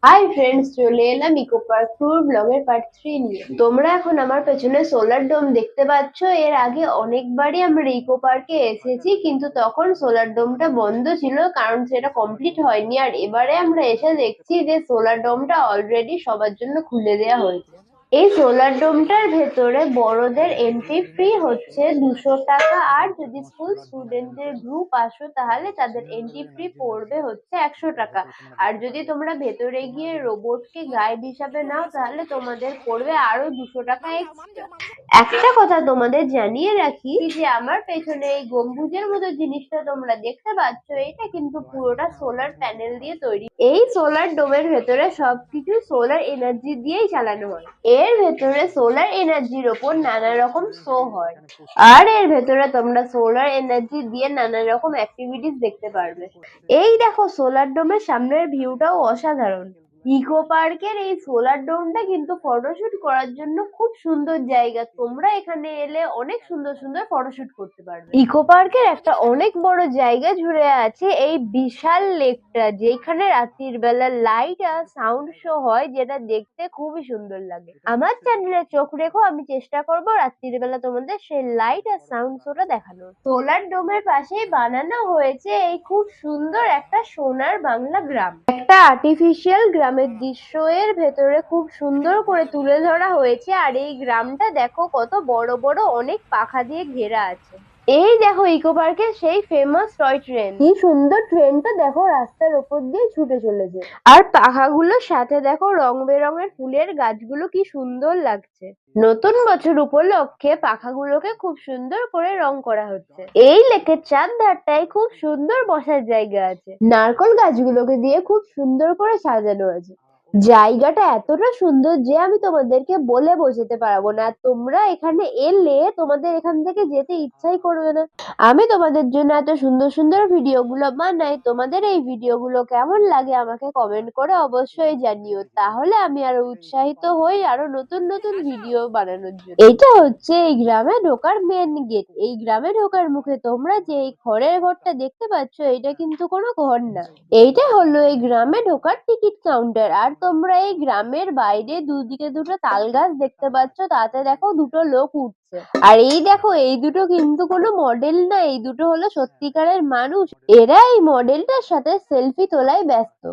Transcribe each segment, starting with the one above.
Hi friends, চলে এলাম eco park tour ব্লগের পার্ট 3 নিয়ে। তোমরা এখন আমার পেছনে সোলার ডোম দেখতে পাচ্ছ। এর আগে অনেকবারই আমরা ইকো পার্কে এসেছি, কিন্তু তখন সোলার ডোমটা বন্ধ ছিল কারণ সেটা কমপ্লিট হয়নি। আর এবারে আমরা এসে দেখছি যে সোলার ডোমটা অলরেডি সবার জন্য খুলে দেওয়া হয়েছে। এই সোলার ডোমটার ভেতরে বড়দের এন্ট্রি ফ্রি হচ্ছে 200 টাকা, আর যদি স্কুল স্টুডেন্টদের গ্রুপ আসো তাহলে তাদের এন্ট্রি ফ্রি পড়বে হচ্ছে 100 টাকা। আর যদি তোমরা ভেতরে গিয়ে রোবটকে গাইড হিসাবে নাও তাহলে তোমাদের পড়বে আরো 200 টাকা এক্সট্রা। একটা কথা তোমাদের জানিয়ে রাখি যে আমার পেছনে এই গম্বুজের মতো জিনিসটা তোমরা দেখতে পাচ্ছ, এটা কিন্তু পুরোটা সোলার প্যানেল দিয়ে তৈরি। এই সোলার ডোমের ভেতরে সবকিছু সোলার এনার্জি দিয়েই চালানো হয়। এর ভেতরে সোলার এনার্জির ওপর নানা রকম শো হয়, আর এর ভেতরে তোমরা সোলার এনার্জি দিয়ে নানা রকম অ্যাক্টিভিটিস দেখতে পারবে। এই দেখো, সোলার ডোমের সামনের ভিউটাও অসাধারণ। ইকো পার্কের এই সোলার ডোমটা কিন্তু ফটোশুট করার জন্য খুব সুন্দর জায়গা। তোমরা এখানে এলে অনেক সুন্দর সুন্দর ফটোশুট করতে পারবে। ইকো পার্কের একটা অনেক বড় জায়গা জুড়ে আছে এই বিশাল লেকটা, যেখানে রাত্রির বেলা লাইট আর সাউন্ড শো হয়, যেটা দেখতে খুবই সুন্দর লাগে। আমার চ্যানেলে চোখ রেখো, আমি চেষ্টা করবো রাত্রির বেলা তোমাদের সেই লাইট আর সাউন্ড শোটা দেখানোর। সোলার ডোমের পাশেই বানানো হয়েছে এই খুব সুন্দর একটা সোনার বাংলা গ্রাম। একটা আর্টিফিশিয়াল গ্রামের দৃশ্য এর ভেতরে খুব সুন্দর করে তুলে ধরা হয়েছে। আর এই গ্রামটা দেখো কত বড় বড় অনেক পাখা দিয়ে ঘেরা আছে। এই দেখো ইকো পার্কের সেই ফেমাস টয় ট্রেন। কি সুন্দর ট্রেনটা দেখো রাস্তার উপর দিয়ে ছুটে চলেছে। আর পাখাগুলোর সাথে দেখো রং বেরঙের ফুলের গাছগুলো কি সুন্দর লাগছে। নতুন বছর উপলক্ষে পাখাগুলোকে খুব সুন্দর করে রং করা হচ্ছে। এই লেকের চারধারটায় খুব সুন্দর বসার জায়গা আছে। নারকেল গাছগুলোকে দিয়ে খুব সুন্দর করে সাজানো আছে। জায়গাটা এতটা সুন্দর যে আমি তোমাদেরকে বলে বোঝাতে পারবো না। তোমরা এখানে এলে তোমাদের এখান থেকে যেতে ইচ্ছাই করবে না। আমি তোমাদের জন্য এত সুন্দর সুন্দর ভিডিওগুলো বানাই। তোমাদের এই ভিডিওগুলো কেমন লাগে আমাকে কমেন্ট করে অবশ্যই জানিও, তাহলে আমি আরো উৎসাহিত হই আরো নতুন নতুন ভিডিও বানানোর জন্য। এটা হচ্ছে এই গ্রামে ঢোকার মেন গেট। এই গ্রামে ঢোকার মুখে তোমরা যে এই খড়ের ঘরটা দেখতে পাচ্ছ, এটা কিন্তু কোনো ঘর না, এইটা হলো এই গ্রামে ঢোকার টিকিট কাউন্টার। আর তোমরা এই গ্রামের বাইরে দুদিকে দুটো তাল গাছ দেখতে পাচ্ছ, তাতে দেখো দুটো লোক উঠছে। আর এই দেখো, এই দুটো কিন্তু কোনো মডেল না, এই দুটো হলো সত্যিকারের মানুষ। এরা এই মডেলটার সাথে সেলফি তোলায় ব্যস্ত।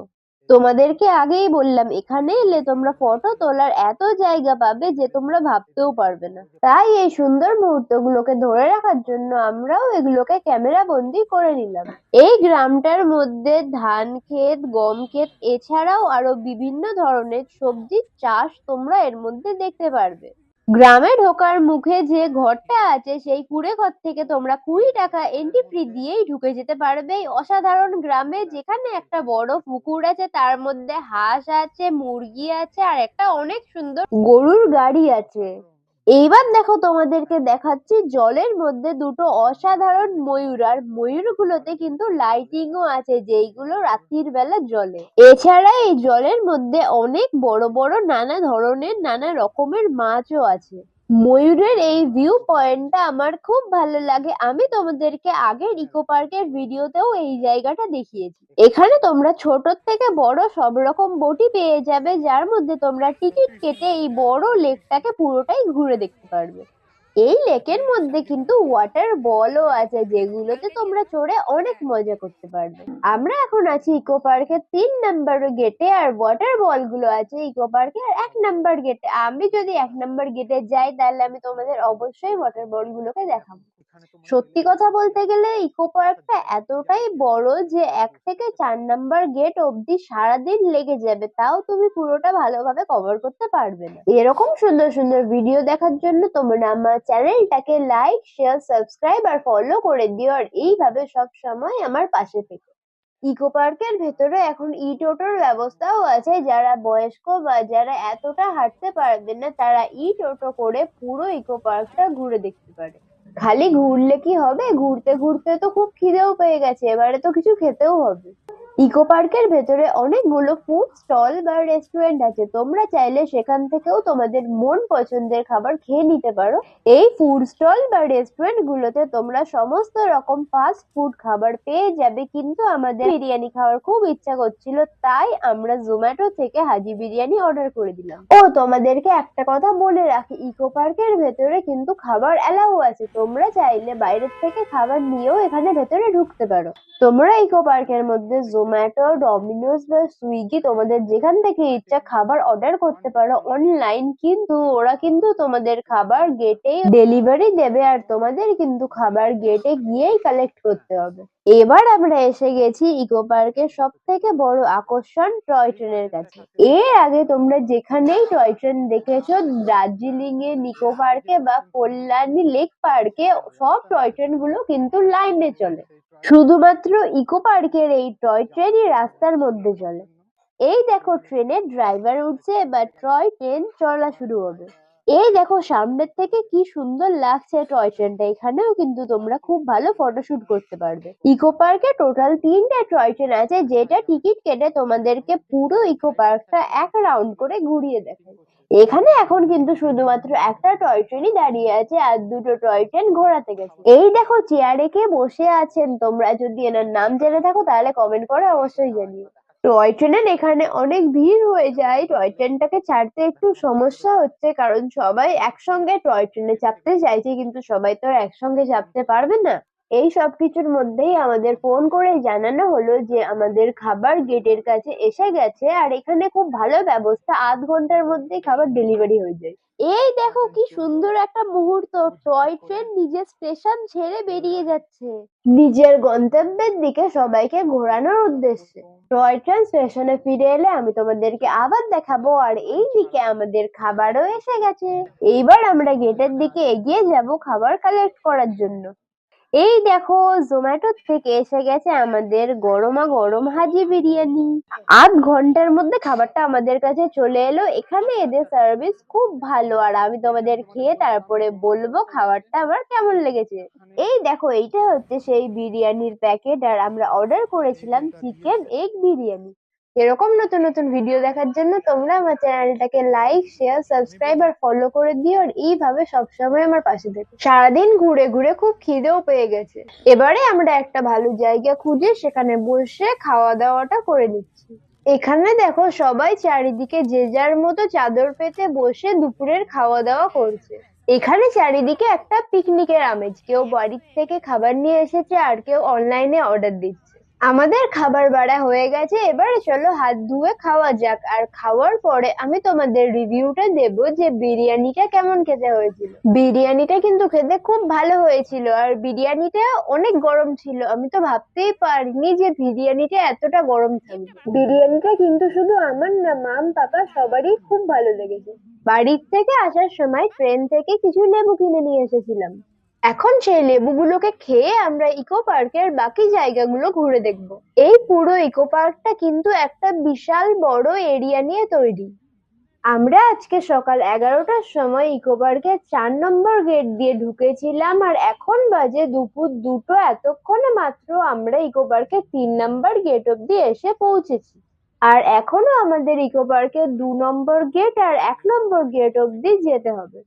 তোমাদেরকে আগেই বললাম, এখানে এলে তোমরা ফটো তোলার এত জায়গা পাবে যে তোমরা ভাবতেও পারবে না। তাই এই সুন্দর মুহূর্তগুলোকে ধরে রাখার জন্য আমরাও এগুলোকে ক্যামেরা বন্দি করে নিলাম। এই গ্রামটার মধ্যে ধান ক্ষেত, গম ক্ষেত, এছাড়াও আরো বিভিন্ন ধরনের সবজির চাষ তোমরা এর মধ্যে দেখতে পারবে। গ্রামে ঢোকার মুখে যে ঘরটা আছে, সেই কুঁড়ে ঘর থেকে তোমরা 20 টাকা এন্ট্রি ফি দিয়েই ঢুকে যেতে পারবে এই অসাধারণ গ্রামে, যেখানে একটা বড় পুকুর আছে, তার মধ্যে হাঁস আছে, মুরগি আছে, আর একটা অনেক সুন্দর গরুর গাড়ি আছে। এইবার দেখো, তোমাদেরকে দেখাচ্ছি জলের মধ্যে দুটো অসাধারণ ময়ূর। আর ময়ূরগুলোতে কিন্তু লাইটিংও আছে, যেইগুলো রাত্রির বেলা জ্বলে। এছাড়া এই জলের মধ্যে অনেক বড় বড় নানা ধরনের নানা রকমের মাছও আছে। ময়ূরের এই ভিউ পয়েন্টটা আমার খুব ভালো লাগে। আমি তোমাদেরকে আগের ইকো পার্কের ভিডিওতেও এই জায়গাটা দেখিয়েছি। এখানে তোমরা ছোট থেকে বড় সব রকম বোটই পেয়ে যাবে, যার মধ্যে তোমরা টিকিট কেটে এই বড় লেকটাকে পুরোটাই ঘুরে দেখতে পারবে। এই লেকের মধ্যে কিন্তু ওয়াটার বলও আছে, যেগুলোতে তোমরা চড়ে অনেক মজা করতে পারবে। আমরা এখন আছি ইকো পার্কের 3 নম্বর গেটে, আর ওয়াটার বল গুলো আছে ইকো পার্কের 1 নম্বর গেটে। আমি যদি 1 নম্বর গেটে যাই তাহলে আমি তোমাদের অবশ্যই ওয়াটার বল গুলোকে দেখাবো। সত্যি কথা বলতে গেলে ইকো পার্কটা এতটাই বড় যে 1 থেকে 4 নম্বর গেট অব্দি সারাদিন লেগে যাবে, তাও তুমি পুরোটা ভালোভাবে কভার করতে পারবে না। এরকম সুন্দর সুন্দর ভিডিও দেখার জন্য তোমরা আমার চ্যানেলটাকে লাইক, শেয়ার, সাবস্ক্রাইব আর ফলো করে দিও, আর এইভাবে সব সময় আমার পাশে থেকো। ইকো পার্কের ভেতরে এখন ই টোটোর ব্যবস্থাও আছে। যারা বয়স্ক বা যারা এতটা হাঁটতে পারবে না, তারা ই টোটো করে পুরো ইকো পার্কটা ঘুরে দেখতে পারে। খালি ঘুরলে কি হবে, ঘুরতে ঘুরতে তো খুব খিদেও পেয়ে গেছে, এবারে তো কিছু খেতেও হবে। ইকো পার্কের ভেতরে অনেকগুলো ফুড স্টল বা রেস্টুরেন্ট আছে, তোমরা চাইলে সেখান থেকেও তোমাদের মন পছন্দের খাবার খেয়ে নিতে পারো। এই ফুড স্টল বা রেস্টুরেন্ট গুলোতে তোমরা সমস্ত রকম ফাস্ট ফুড খাবার পেয়ে যাবে, কিন্তু আমাদের বিরিয়ানি খাওয়ার খুব ইচ্ছা করছিল, তাই আমরা জোম্যাটো থেকে হাজি বিরিয়ানি অর্ডার করে দিলাম। ও তোমাদেরকে একটা কথা বলে রাখি, ইকো পার্কের ভেতরে কিন্তু খাবার অ্যালাউ আছে, তোমরা চাইলে বাইরের থেকে খাবার নিয়েও এখানে ভেতরে ঢুকতে পারো। তোমরা ইকো পার্কের মধ্যে জোম্যাটো, ডমিনোস বা সুইগি তোমাদের যেখান থেকে ইচ্ছা খাবার অর্ডার করতে পারো অনলাইন, কিন্তু ওরা কিন্তু তোমাদের খাবার গেটে ডেলিভারি দেবে, আর তোমাদের কিন্তু খাবার গেটে গিয়েই কালেক্ট করতে হবে। এবার আমরা এসে গেছি ইকো পার্কের সব থেকে বড় আকর্ষণ টয় ট্রেনের কাছে। এর আগে তোমরা যেখানেই টয় ট্রেন দেখেছো, দার্জিলিং এ, নিকো পার্কে বা কল্যাণী লেক পার্কে, সব টয় ট্রেন গুলো কিন্তু লাইনে চলে। শুধুমাত্র ইকো পার্কের এই টয় ট্রেনই রাস্তার মধ্যে চলে। এই দেখো ট্রেনের ড্রাইভার উঠছে, এবার টয় ট্রেন চলা শুরু হবে। এই দেখো সামনের থেকে কি সুন্দর লাগছে টয় ট্রেনটা, এখানেও কিন্তু তোমরা খুব ভালো ফটোশুট করতে পারবে। ইকো পার্কে টোটাল 3টে টয় ট্রেন আছে, যেটা টিকিট কেটে তোমাদেরকে পুরো ইকো পার্কটা এক রাউন্ড করে ঘুরিয়ে দেখায়। এখানে এখন কিন্তু শুধুমাত্র একটা টয় ট্রেনই দাঁড়িয়ে আছে, আর দুটো টয় ট্রেন ঘোরাতে গেছে। এই দেখো চেয়ারে কে বসে আছেন, তোমরা যদি এনার নাম জেনে থাকো তাহলে কমেন্ট করে অবশ্যই জানিও। টয় ট্রেনের এখানে অনেক ভিড় হয়ে যায়, টয় ট্রেনটাকে ছাড়তে একটু সমস্যা হচ্ছে, কারণ সবাই একসঙ্গে টয় ট্রেনে চাপতে চাইছে, কিন্তু সবাই তো আর একসঙ্গে চাপতে পারবে না। এই সব কিছুর মধ্যেই আমাদের ফোন করে জানানো হলো যে আমাদের খাবার গেটের কাছে এসে গেছে, আর এখানে খুব ভালো ব্যবস্থা, আধ ঘন্টার মধ্যেই খাবার ডেলিভারি হয়ে যায়। এই দেখো কি সুন্দর একটা মুহূর্ত, টয় ট্রেন নিজের স্টেশন ছেড়ে বেরিয়ে যাচ্ছে নিজের গন্তব্যের দিকে সবাইকে ঘোরানোর উদ্দেশ্যে। টয় ট্রেন স্টেশনে ফিরে এলে আমি তোমাদেরকে আবার দেখাবো, আর এই দিকে আমাদের খাবারও এসে গেছে। এইবার আমরা গেটের দিকে এগিয়ে যাব খাবার কালেক্ট করার জন্য। এই দেখো জোম্যাটো থেকে এসে গেছে আমাদের গরমা গরম হাজি বিরিয়ানি। আধ ঘন্টার মধ্যে খাবারটা আমাদের কাছে চলে এলো। এখানে এদের সার্ভিস খুব ভালো, আর আমি তোমাদের খেয়ে তারপরে বলবো খাবারটা আমার কেমন লেগেছে। এই দেখো এইটা হচ্ছে সেই বিরিয়ানির প্যাকেট, আর আমরা অর্ডার করেছিলাম চিকেন এগ বিরিয়ানি। এরকম নতুন নতুন ভিডিও দেখার জন্য তোমরা আমার চ্যানেলটাকে লাইক, শেয়ার, সাবস্ক্রাইব আর ফলো করে দিও, আর এইভাবে সবসময় আমার পাশে থেকো। সারাদিন ঘুরে ঘুরে খুব খিদেও পেয়ে গেছে, এবারে আমরা একটা ভালো জায়গা খুঁজে সেখানে বসে খাওয়া দাওয়াটা করে নিচ্ছি। এখানে দেখো সবাই চারিদিকে যে যার মতো চাদর পেতে বসে দুপুরের খাওয়া দাওয়া করছে। এখানে চারিদিকে একটা পিকনিকের আমেজ, কেউ বাড়ির থেকে খাবার নিয়ে এসেছে, আর কেউ অনলাইনে অর্ডার দিচ্ছে। আমাদের খাবার বাড়া হয়ে গেছে, এবারে চলো হাত ধুয়ে খাওয়া যাক, আর খাওয়ার পরে আমি তোমাদের রিভিউটা দেব যে বিরিয়ানিটা কেমন খেতে হয়েছিল। বিরিয়ানিটা কিন্তু খেতে খুব ভালো হয়েছিল, আর বিরিয়ানিটা অনেক গরম ছিল, আমি তো ভাবতেই পারিনি যে বিরিয়ানিটা এতটা গরম থাকবে। বিরিয়ানিটা কিন্তু শুধু আমার না, মাম পাপা সবারই খুব ভালো লেগেছে। বাড়ির থেকে আসার সময় ট্রেন থেকে কিছু লেবু কিনে নিয়ে এসেছিলাম, এখন সেই লেবুগুলোকে খেয়ে আমরা ইকো পার্কের বাকি জায়গাগুলো ঘুরে দেখব। এই পুরো ইকো পার্কটা কিন্তু একটা বিশাল বড় এরিয়া নিয়ে তৈরি। আমরা আজকে সকাল 11টার সময় ইকো পার্কের 4 নম্বর গেট দিয়ে ঢুকেছিলাম, আর এখন বাজে দুপুর 2টো, এতক্ষণে মাত্র আমরা ইকো পার্কের 3 নম্বর গেট অব্দি এসে পৌঁছেছি। আর এখনো আমাদের ইকো পার্কের 2 নম্বর গেট আর 1 নম্বর গেট অব্দি যেতে হবে।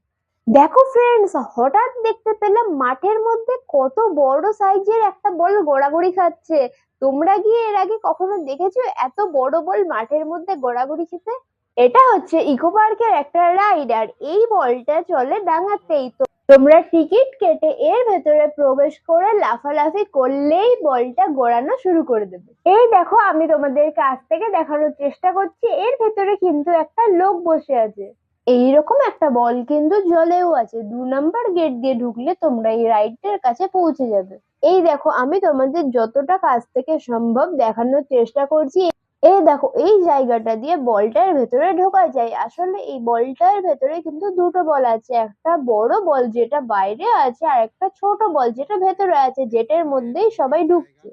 দেখো ফ্রেন্ডস, হঠাৎ দেখতে পেলাম মাঠের মধ্যে কত বড় সাইজের একটা বল গড়াগড়ি খাচ্ছে। তোমরা গিয়ে এর আগে কখনো দেখেছো এত বড় বল মাঠের মধ্যে গড়াগড়ি খেতে? এটা হচ্ছে ইকো পার্কের একটা রাইড, আর এই বলটা চলে ডাঙাতেই। তো তোমরা টিকিট কেটে এর ভেতরে প্রবেশ করে লাফালাফি করলেই বলটা গড়ানো শুরু করে দেবে। এই দেখো আমি তোমাদের কাছ থেকে দেখানোর চেষ্টা করছি, এর ভেতরে কিন্তু একটা লোক বসে আছে। এইরকম একটা বল কিন্তু জলেও আছে। 2 নম্বর গেট দিয়ে ঢুকলে তোমরা এই রাইডটার কাছে পৌঁছে যাবে। এই দেখো আমি তোমাদের যতটা কাছ থেকে সম্ভব দেখানোর চেষ্টা করছি। এই দেখো এই জায়গাটা দিয়ে বলটার ভেতরে ঢোকা যায়। আসলে এই বলটার ভেতরে কিন্তু দুটো বল আছে, একটা বড় বল যেটা বাইরে আছে, আর একটা ছোট বল যেটা ভেতরে আছে, যেটার মধ্যেই সবাই ঢুকছে।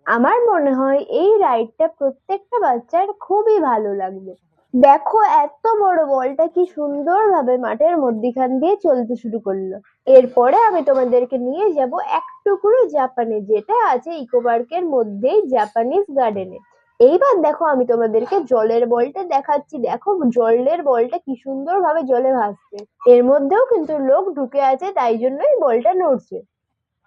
আমার মনে হয় এই রাইডটা প্রত্যেকটা বাচ্চার খুবই ভালো লাগবে। দেখো এত বড় বলটা কি সুন্দর ভাবে মাঠের মধ্যিখান দিয়ে চলতে শুরু করলো। এরপরে আমি তোমাদেরকে নিয়ে যাব এক টুকরো জাপানে, যেটা আছে ইকো পার্কের মধ্যেই জাপানিজ গার্ডেনে। এইবার দেখো আমি তোমাদেরকে জলের বলটা দেখাচ্ছি। দেখো জলের বলটা কি সুন্দর ভাবে জলে ভাসছে। এর মধ্যেও কিন্তু লোক ঢুকে আছে, তাই জন্যই বলটা নড়ছে।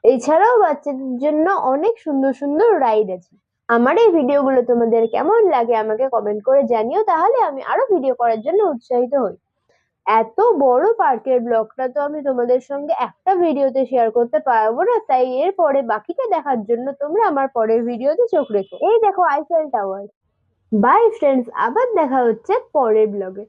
এছাড়াও বাচ্চাদের জন্য অনেক সুন্দর সুন্দর রাইড আছে। আমার এই ভিডিওগুলো তোমাদের কেমন লাগে আমাকে কমেন্ট করে জানিও, তাহলে আমি আরো ভিডিও করার জন্য উৎসাহিত হই। এত বড় পার্কের ব্লগটা তো আমি তোমাদের সঙ্গে একটা ভিডিওতে শেয়ার করতে পারবো না, তাই এর পরে বাকিটা দেখার জন্য তোমরা আমার পরের ভিডিওতে চোখ রেখো। এই দেখো আইফেল টাওয়ার। বাই ফ্রেন্ডস, আবার দেখা হচ্ছে পরের ব্লগে।